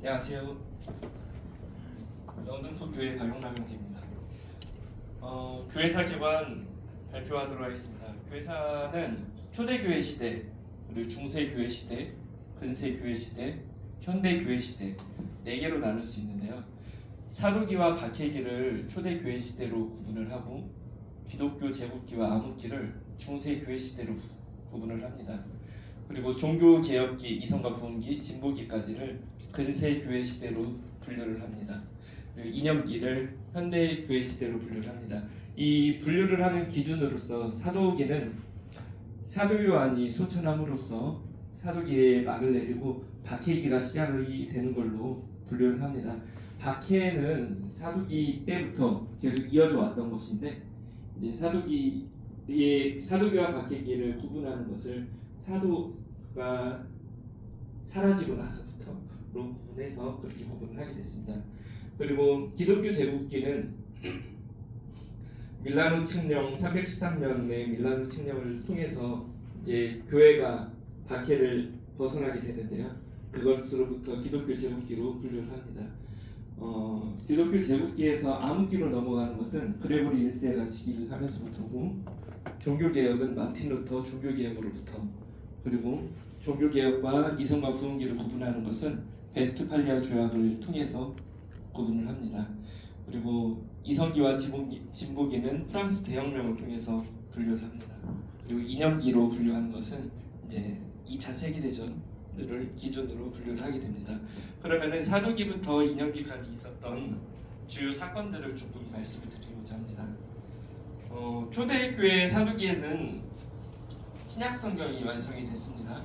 안녕하세요. 영등포교회 박용남 형제입니다. 교회사 개관 발표하도록 하겠습니다. 교회사는 초대교회 시대, 그리고 중세교회 시대, 근세교회 시대, 현대교회 시대 4개로 나눌 수 있는데요. 사도기와 박해기를 초대교회 시대로 구분을 하고 기독교 제국기와 암흑기를 중세교회 시대로 구분을 합니다. 그리고 종교개혁기, 이성과 부흥기, 진보기까지를 근세교회 시대로 분류를 합니다. 그리고 이념기를 현대교회 시대로 분류를 합니다. 이 분류를 하는 기준으로서 사도기는 사도 요한이 소천함으로써 사도기에 막을 내리고 박해기가 시작이 되는 걸로 분류를 합니다. 박해는 사도기 때부터 계속 이어져 왔던 것인데, 이제 사도기와 박해기를 구분하는 것을 사도가 사라지고 나서부터로 구분해서 그렇게 구분을 하게 됐습니다. 그리고 기독교 제국기는 밀라노 칙령 313년의 밀라노 칙령을 통해서 이제 교회가 박해를 벗어나게 되는데요. 그것으로부터 기독교 제국기로 분류를 합니다. 기독교 제국기에서 암흑기로 넘어가는 것은 그레고리 1세가 즉위를 하면서부터고, 종교개혁은 마틴 루터 종교개혁으로부터, 그리고 종교개혁과 이성과 부흥기를 구분하는 것은 베스트팔리아 조약을 통해서 구분을 합니다. 그리고 이성기와 진보기는 프랑스 대혁명을 통해서 분류를 합니다. 그리고 이념기로 분류하는 것은 이제 2차 세계대전을 기준으로 분류를 하게 됩니다. 그러면은 사도기부터 이념기까지 있었던 주요 사건들을 조금 말씀을 드리고자 합니다. 초대교회 사도기에는 신약 성경이 완성이 됐습니다.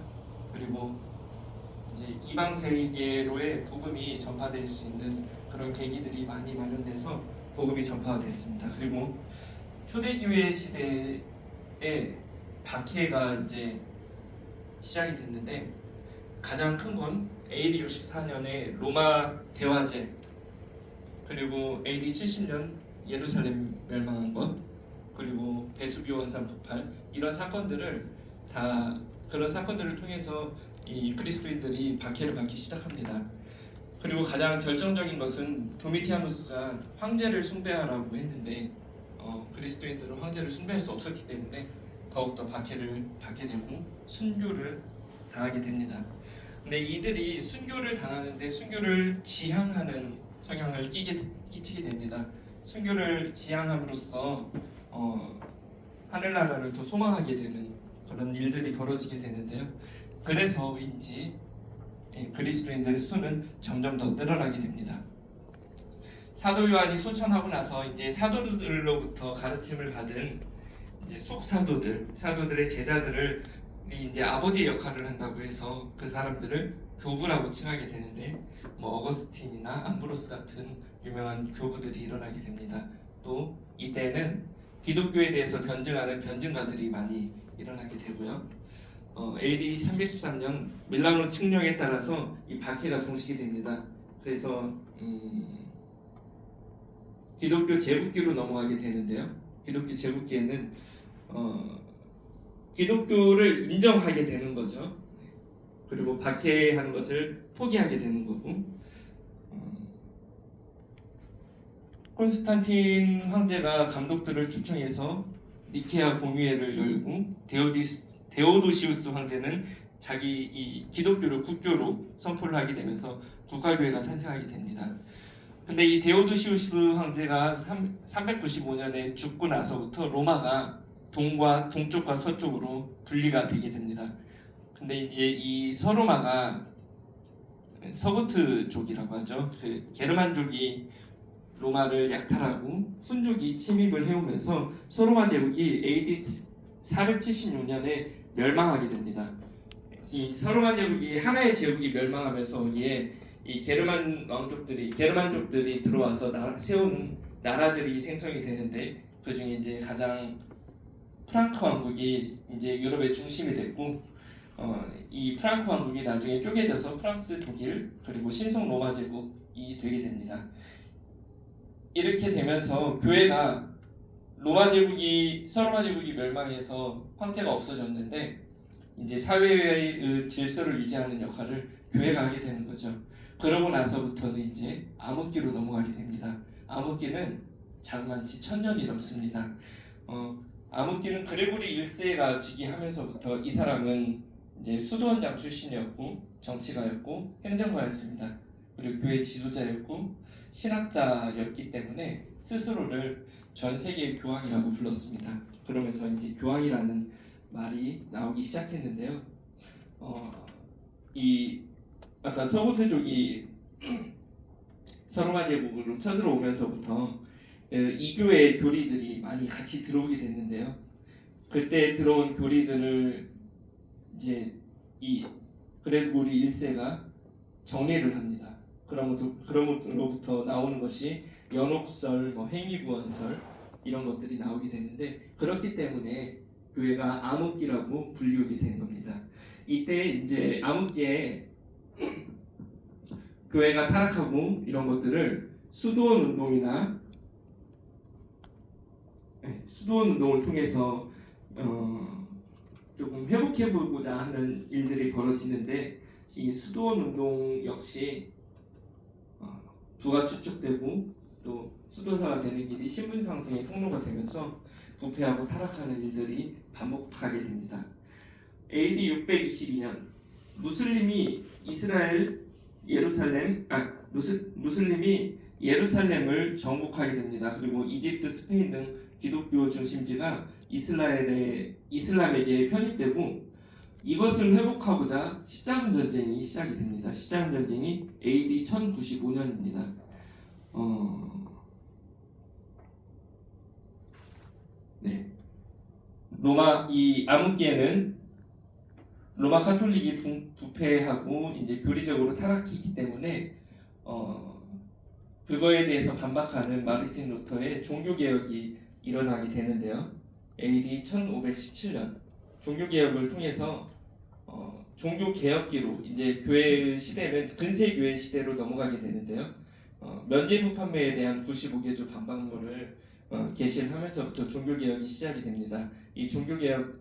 그리고 이제 이방 세계로의 복음이 전파될 수 있는 그런 계기들이 많이 마련돼서 복음이 전파됐습니다. 그리고 초대교회 시대에 박해가 이제 시작이 됐는데, 가장 큰 건 AD 64년에 로마 대화제, 그리고 AD 70년 예루살렘 멸망한 것, 그리고 베수비오 화산 폭발, 이런 사건들을 그런 사건들을 통해서 이 그리스도인들이 박해를 받기 시작합니다. 그리고 가장 결정적인 것은 도미티아누스가 황제를 숭배하라고 했는데, 그리스도인들은 황제를 숭배할 수 없었기 때문에 더욱더 박해를 받게 되고 순교를 당하게 됩니다. 근데 이들이 순교를 당하는데 순교를 지향하는 성향을 끼치게 됩니다. 순교를 지향함으로써 하늘나라를 더 소망하게 되는 그런 일들이 벌어지게 되는데요. 그래서인지 그리스도인들의 수는 점점 더 늘어나게 됩니다. 사도 요한이 소천하고 나서 이제 사도들로부터 가르침을 받은 이제 사도들의 제자들을 이제 아버지의 역할을 한다고 해서 그 사람들을 교부라고 칭하게 되는데, 어거스틴이나 암브로스 같은 유명한 교부들이 일어나게 됩니다. 또 이때는 기독교에 대해서 변증하는 변증가들이 많이 일어나게 되고요. AD 313년 밀라노 칙령에 따라서 이 박해가 종식이 됩니다. 그래서 기독교 제국기로 넘어가게 되는데요. 기독교 제국기에는 기독교를 인정하게 되는 거죠. 그리고 박해하는 것을 포기하게 되는 거고, 콘스탄틴 황제가 감독들을 초청해서 니케아 공의회를 열고, 데오도시우스 황제는 자기 이 기독교를 국교로 선포를 하게 되면서 국가교회가 탄생하게 됩니다. 근데 이 데오도시우스 황제가 395년에 죽고 나서부터 로마가 동쪽과 서쪽으로 분리가 되게 됩니다. 근데 이제 이 서로마가 서고트족이라고 하죠. 그 게르만족이 로마를 약탈하고 훈족이 침입을 해오면서 서로마 제국이 AD 476년에 멸망하게 됩니다. 이 서로마 제국이 하나의 제국이 멸망하면서 이 게르만족들이 들어와서 세운 나라들이 생성이 되는데, 그 중에 이제 가장 프랑크 왕국이 이제 유럽의 중심이 됐고, 이 프랑크 왕국이 나중에 쪼개져서 프랑스, 독일, 그리고 신성 로마 제국이 되게 됩니다. 이렇게 되면서 교회가 서로마 제국이 멸망해서 황제가 없어졌는데, 이제 사회의 질서를 유지하는 역할을 교회가 하게 되는 거죠. 그러고 나서부터는 이제 암흑기로 넘어가게 됩니다. 암흑기는 장만치 1000년이 넘습니다. 암흑기는 그레고리 1세가 즉위하면서부터 이 사람은 이제 수도원장 출신이었고 정치가였고 행정가였습니다. 그리고 교회 지도자였고 신학자였기 때문에 스스로를 전 세계의 교황이라고 불렀습니다. 그러면서 이제 교황이라는 말이 나오기 시작했는데요. 이 아까 서고트족이 서로마 제국으로 쳐들어오면서부터 이교의 교리들이 많이 같이 들어오게 됐는데요. 그때 들어온 교리들을 이제 이 그레고리 1세가 정리를 합니다. 그로부터 나오는 것이 연옥설, 행위구원설 이런 것들이 나오게 됐는데 그렇기 때문에 교회가 암흑기라고 불리우게 된 겁니다. 이때 이제 암흑기에 교회가 타락하고 이런 것들을 수도원 운동을 통해서 조금 회복해보고자 하는 일들이 벌어지는데 이 수도원 운동 역시 부가 축적되고 또 수도사가 되는 길이 신분 상승의 통로가 되면서 부패하고 타락하는 일들이 반복하게 됩니다. AD 622년 무슬림이 예루살렘을 정복하게 됩니다. 그리고 이집트, 스페인 등 기독교 중심지가 이슬람에게 편입되고 이것을 회복하고자 십자군 전쟁이 시작이 됩니다. 십자군 전쟁이 AD 1095년입니다. 이 암흑기에는 로마 카톨릭이 부패하고 이제 교리적으로 타락했기 때문에 그거에 대해서 반박하는 마르틴 루터의 종교 개혁이 일어나게 되는데요. AD 1517년 종교 개혁을 통해서 종교 개혁기로 이제 교회의 시대는 근세 교회 시대로 넘어가게 되는데요. 면죄부 판매에 대한 95개조 반박문을 게시를 하면서부터 종교 개혁이 시작이 됩니다. 이 종교 개혁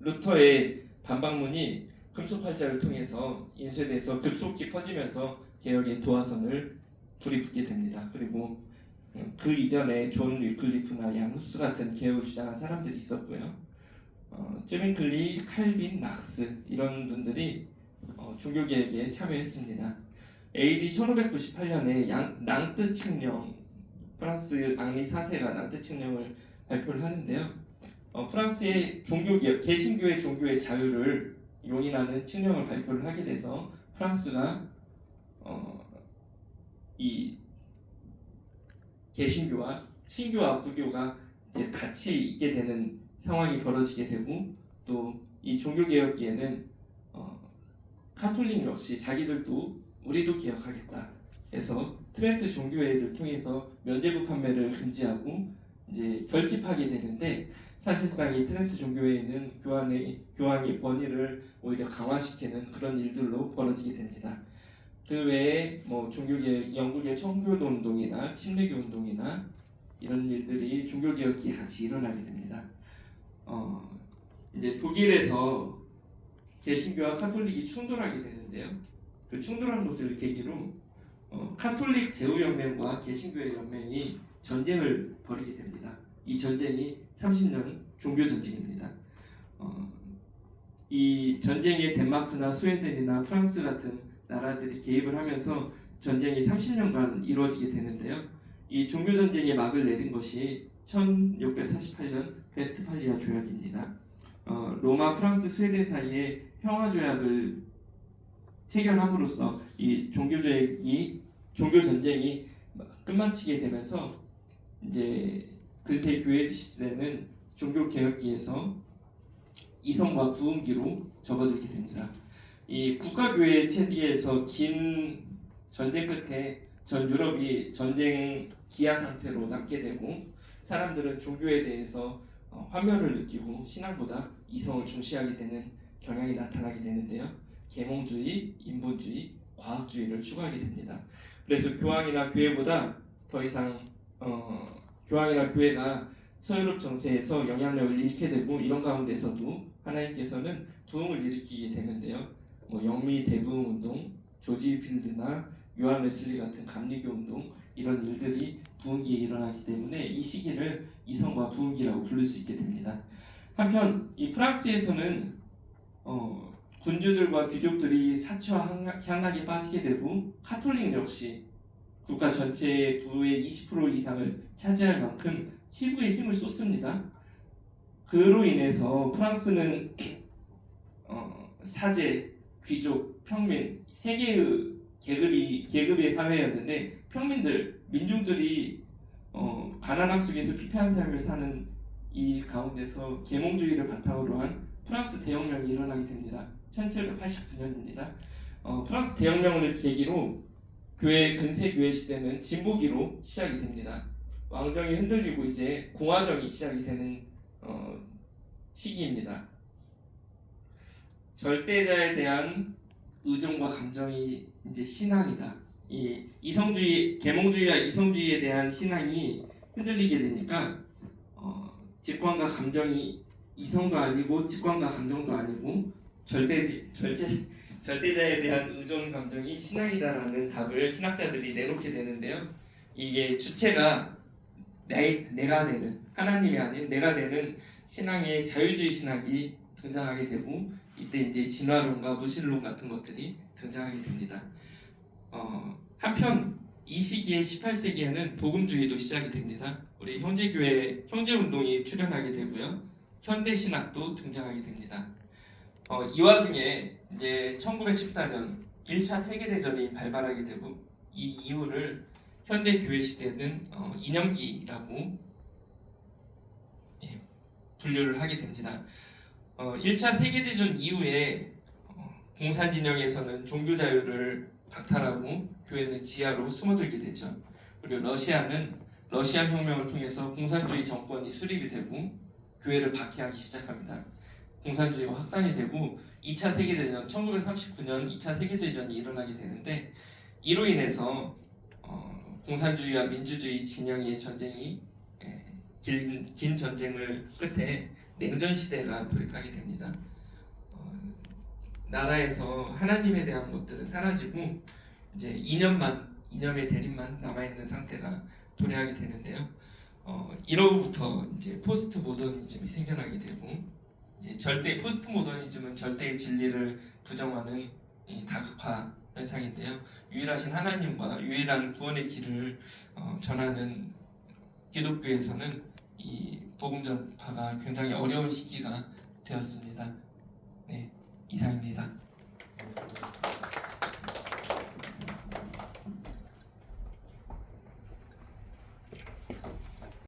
루터의 반박문이 금속활자를 통해서 인쇄돼서 급속히 퍼지면서 개혁의 도화선을 불이 붙게 됩니다. 그리고 그 이전에 존 위클리프나 얀 후스 같은 개혁을 주장한 사람들이 있었고요. 쯔윙클리, 칼빈, 막스 이런 분들이 종교개혁에 참여했습니다. AD 1598년에 낭뜨 칙령, 프랑스 앙리 4세가 낭뜨 칙령을 발표를 하는데요. 프랑스의 종교개혁, 개신교의 종교의 자유를 용인하는 칙령을 발표를 하게 돼서 프랑스가 이 개신교와 신교와 불교가 이제 같이 있게 되는 상황이 벌어지게 되고 또 이 종교개혁기에는 카톨릭 역시 자기들도 우리도 개혁하겠다 해서 트렌트 종교회를 통해서 면죄부 판매를 금지하고 이제 결집하게 되는데 사실상 이 트렌트 종교회는 교황의 권위를 오히려 강화시키는 그런 일들로 벌어지게 됩니다. 그 외에 종교개혁, 영국의 청교도 운동이나 침례교 운동이나 이런 일들이 종교개혁기에 같이 일어나게 됩니다. 이제 독일에서 개신교와 카톨릭이 충돌하게 되는데요. 그 충돌한 것을 계기로 카톨릭 제후연맹과 개신교의 연맹이 전쟁을 벌이게 됩니다. 이 전쟁이 30년 종교전쟁입니다. 이 전쟁에 덴마크나 스웨덴이나 프랑스 같은 나라들이 개입을 하면서 전쟁이 30년간 이루어지게 되는데요. 이 종교전쟁에 막을 내린 것이 1648년 베스트팔리아 조약입니다. 로마, 프랑스, 스웨덴 사이에 평화조약을 체결함으로써 이 종교전쟁이 끝마치게 되면서 이제 근세 교회 시대는 종교개혁기에서 이성과 부흥기로 접어들게 됩니다. 이 국가교회 체제에서 긴 전쟁 끝에 전 유럽이 전쟁 기아 상태로 남게 되고 사람들은 종교에 대해서 환멸을 느끼고 신앙보다 이성을 중시하게 되는 경향이 나타나게 되는데요. 계몽주의, 인본주의, 과학주의를 추구하게 됩니다. 그래서 교황이나 교회보다 더 이상 교황이나 교회가 서유럽 정세에서 영향력을 잃게 되고 이런 가운데서도 하나님께서는 부흥을 일으키게 되는데요. 영미 대부흥 운동, 조지 필드나 요한 웨슬리 같은 감리교 운동 이런 일들이 부흥기에 일어나기 때문에 이 시기를 이성과 부흥기라고 부를 수 있게 됩니다. 한편 이 프랑스에서는 군주들과 귀족들이 사치와 향락에 빠지게 되고 카톨릭 역시 국가 전체의 부의 20% 이상을 차지할 만큼 치부에 힘을 쏟습니다. 그로 인해서 프랑스는 사제, 귀족, 평민 세 개의 계급의 사회였는데 민중들이 가난함 속에서 피폐한 삶을 사는 이 가운데서 계몽주의를 바탕으로 한 프랑스 대혁명이 일어나게 됩니다. 1789년입니다. 프랑스 대혁명을 계기로 근세 교회 시대는 진보기로 시작이 됩니다. 왕정이 흔들리고 이제 공화정이 시작이 되는 시기입니다. 절대자에 대한 의존과 감정이 이제 신앙이다. 이 계몽주의와 이성주의에 대한 신앙이 흔들리게 되니까 직관과 감정이 이성도 아니고 직관과 감정도 아니고 절대자에 대한 의존 감정이 신앙이다라는 답을 신학자들이 내놓게 되는데요. 이게 주체가 내가 되는 하나님이 아닌 내가 되는 신앙의 자유주의 신학이 등장하게 되고 이때 이제 진화론과 무신론 같은 것들이 등장하게 됩니다. 한편 이 시기에 18세기에는 복음주의도 시작이 됩니다. 우리 형제교회 형제운동이 출현하게 되고요. 현대신학도 등장하게 됩니다. 이 와중에 이제 1914년 1차 세계대전이 발발하게 되고 이 이후를 현대교회 시대는 이념기라고 분류를 하게 됩니다. 1차 세계대전 이후에 공산진영에서는 종교자유를 박탈하고 교회는 지하로 숨어들게 되죠. 그리고 러시아 혁명을 통해서 공산주의 정권이 수립이 되고 교회를 박해하기 시작합니다. 공산주의가 확산이 되고 2차 세계대전 1939년 2차 세계대전이 일어나게 되는데 이로 인해서 공산주의와 민주주의 진영의 전쟁이 긴 전쟁을 끝에 냉전 시대가 돌입하게 됩니다. 나라에서 하나님에 대한 것들은 사라지고 이제 이념의 대립만 남아있는 상태가 도래하게 되는데요. 이로부터 이제 포스트 모더니즘이 생겨나게 되고 이제 포스트 모더니즘은 절대의 진리를 부정하는 다극화 현상인데요. 유일하신 하나님과 유일한 구원의 길을 전하는 기독교에서는 이 복음 전파가 굉장히 어려운 시기가 되었습니다. 네, 이상입니다.